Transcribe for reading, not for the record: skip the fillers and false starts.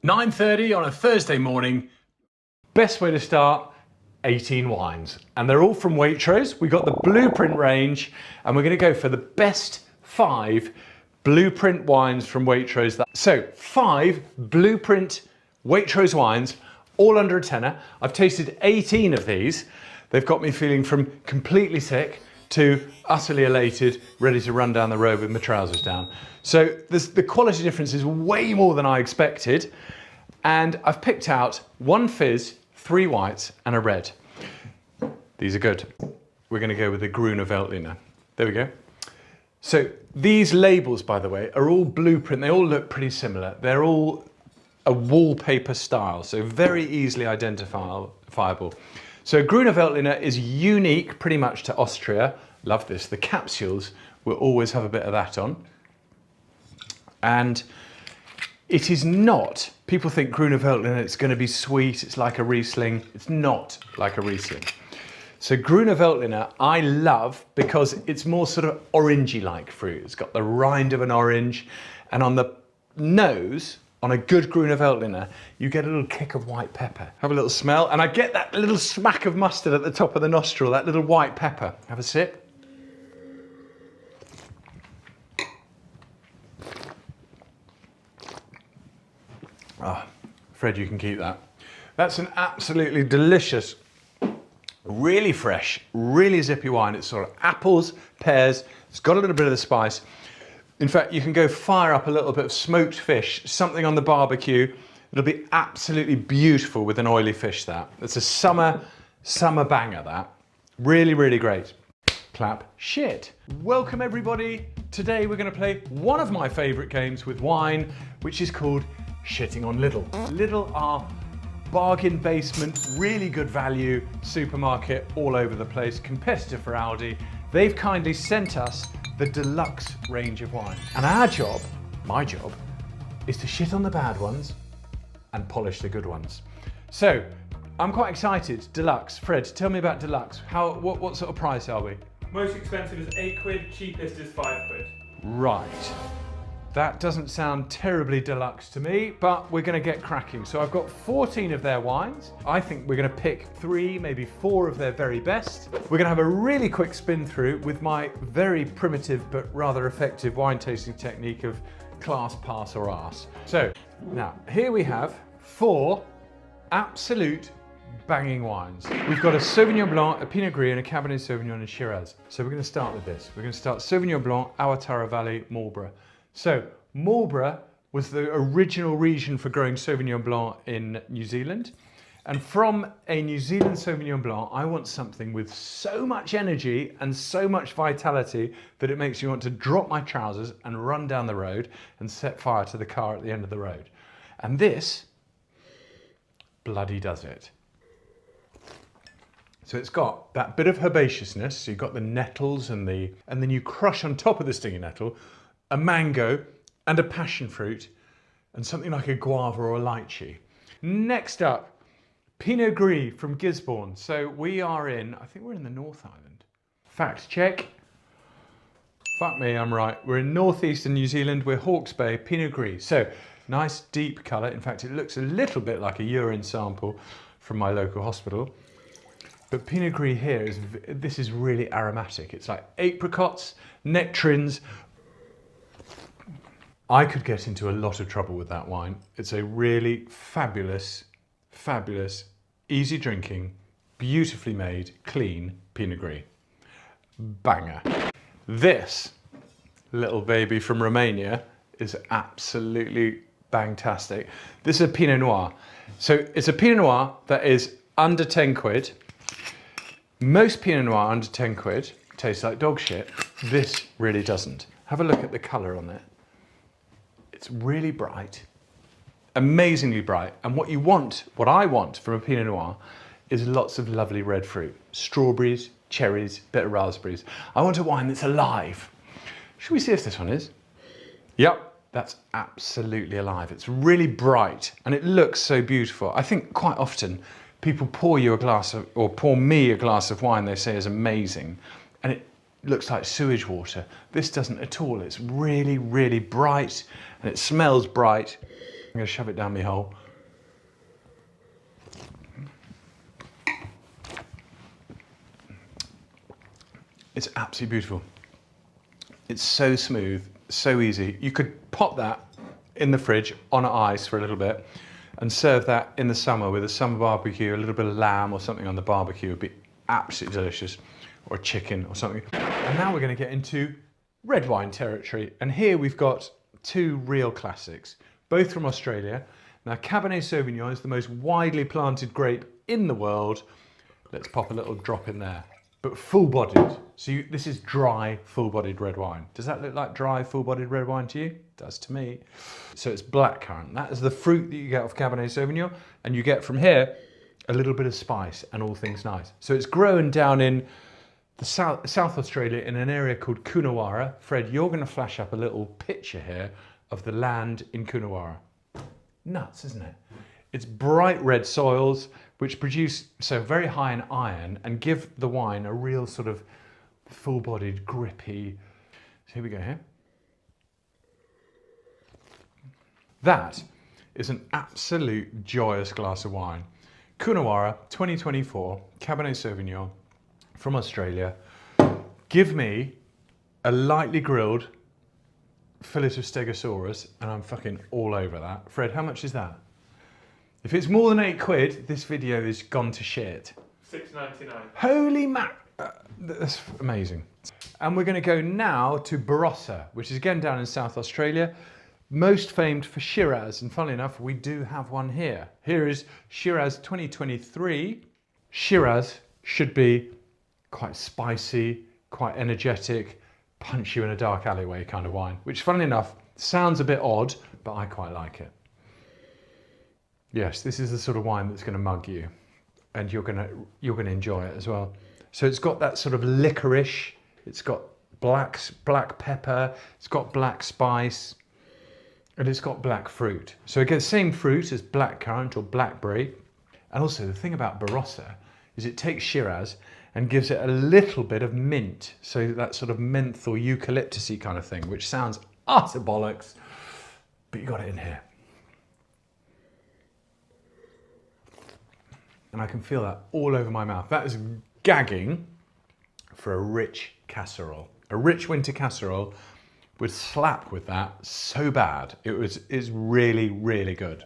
9:30 on a Thursday morning. Best way to start, 18 wines. And they're all from Waitrose. We got the Blueprint range, and we're gonna go for the best 5 Blueprint wines from Waitrose. So 5 Blueprint Waitrose wines, all under a tenner. I've tasted 18 of these. They've got me feeling from completely sick to utterly elated, ready to run down the road with my trousers down. So the quality difference is way more than I expected. And I've picked out 1 fizz, 3 whites and a red. These are good. We're gonna go with the Gruner Veltliner. There we go. So these labels, by the way, are all Blueprint. They all look pretty similar. They're all a wallpaper style, so very easily identifiable. So Gruner Veltliner is unique pretty much to Austria. Love this. The capsules will always have a bit of that on. And it is not, people think Gruner Veltliner, it's going to be sweet, it's like a Riesling. It's not like a Riesling. So Gruner Veltliner I love because it's more sort of orangey-like fruit. It's got the rind of an orange, and on the nose, on a good Gruner Veltliner, you get a little kick of white pepper. Have a little smell, and I get that little smack of mustard at the top of the nostril, that little white pepper. Have a sip. Ah, Fred, you can keep that. That's an absolutely delicious, really fresh, really zippy wine. It's sort of apples, pears, it's got a little bit of the spice. In fact, you can go fire up a little bit of smoked fish, something on the barbecue. It'll be absolutely beautiful with an oily fish, that. It's a summer banger, that. Really, really great. Clap shit. Welcome everybody. Today we're gonna play one of my favorite games with wine, which is called Shitting on Lidl. Lidl are bargain basement, really good value supermarket all over the place, competitor for Aldi. They've kindly sent us the deluxe range of wine. And our job, my job, is to shit on the bad ones and polish the good ones. So, I'm quite excited. Deluxe. Fred, tell me about deluxe. What sort of price are we? Most expensive is 8 quid, cheapest is 5 quid. Right. That doesn't sound terribly deluxe to me, but we're gonna get cracking. So I've got 14 of their wines. I think we're gonna pick 3, maybe 4 of their very best. We're gonna have a really quick spin through with my very primitive but rather effective wine tasting technique of class, pass or arse. So now here we have 4 absolute banging wines. We've got a Sauvignon Blanc, a Pinot Gris and a Cabernet Sauvignon and Shiraz. So we're gonna start with this. We're gonna start Sauvignon Blanc, Awatara Valley, Marlborough. So, Marlborough was the original region for growing Sauvignon Blanc in New Zealand. And from a New Zealand Sauvignon Blanc, I want something with so much energy and so much vitality that it makes you want to drop my trousers and run down the road and set fire to the car at the end of the road. And this bloody does it. So it's got that bit of herbaceousness, so you've got the nettles and then you crush on top of the stinging nettle a mango and a passion fruit and something like a guava or a lychee. Next up, Pinot Gris from Gisborne. So we are in, I think we're in the North Island. Fact check. Fuck me, I'm right. We're in northeastern New Zealand, we're Hawke's Bay, Pinot Gris. So nice deep colour. In fact, it looks a little bit like a urine sample from my local hospital. But Pinot Gris here, this is really aromatic. It's like apricots, nectarines. I could get into a lot of trouble with that wine. It's a really fabulous, fabulous, easy drinking, beautifully made, clean Pinot Gris. Banger. This little baby from Romania is absolutely bangtastic. This is a Pinot Noir. So it's a Pinot Noir that is under 10 quid. Most Pinot Noir under 10 quid tastes like dog shit. This really doesn't. Have a look at the colour on it. It's really bright, amazingly bright. And what I want from a Pinot Noir is lots of lovely red fruit. Strawberries, cherries, bit of raspberries. I want a wine that's alive. Should we see if this one is? Yep, that's absolutely alive. It's really bright and it looks so beautiful. I think quite often people pour you a glass of, or pour me a glass of wine they say is amazing, and it looks like sewage water. This doesn't at all. It's really, really bright and it smells bright. going to shove it down my hole. It's absolutely beautiful. It's so smooth, so easy. You could pop that in the fridge on ice for a little bit and serve that in the summer with a summer barbecue, a little bit of lamb or something on the barbecue would be absolutely delicious, or chicken or something. And now we're going to get into red wine territory. And here we've got two real classics, both from Australia. Now, Cabernet Sauvignon is the most widely planted grape in the world. Let's pop a little drop in there. But full-bodied. So this is dry, full-bodied red wine. Does that look like dry, full-bodied red wine to you? It does to me. So it's blackcurrant. That is the fruit that you get off Cabernet Sauvignon, and you get from here a little bit of spice and all things nice. So it's grown down in the South Australia in an area called Coonawarra. Fred, you're going to flash up a little picture here of the land in Coonawarra. Nuts, isn't it? It's bright red soils which produce so very high in iron and give the wine a real sort of full-bodied, grippy. So here we go here. That is an absolute joyous glass of wine. Coonawarra 2024 Cabernet Sauvignon from Australia. Give me a lightly grilled fillet of Stegosaurus and I'm fucking all over that. Fred, how much is that? If it's more than £8, this video is gone to shit. $6.99. Holy that's amazing. And we're going to go now to Barossa, which is again down in South Australia, most famed for Shiraz. And funnily enough, we do have one here. Here is Shiraz 2023. Shiraz should be quite spicy, quite energetic, punch you in a dark alleyway kind of wine, which funnily enough sounds a bit odd, but I quite like it. Yes, this is the sort of wine that's going to mug you, and you're going to enjoy it as well. So it's got that sort of licorice, it's got black pepper, it's got black spice, and it's got black fruit. So again, same fruit as blackcurrant or blackberry. And also the thing about Barossa is it takes Shiraz and gives it a little bit of mint. So that sort of menthol eucalyptus-y kind of thing, which sounds utter bollocks, but you got it in here. And I can feel that all over my mouth. That is gagging for a rich casserole. A rich winter casserole would slap with that so bad. It's really, really good.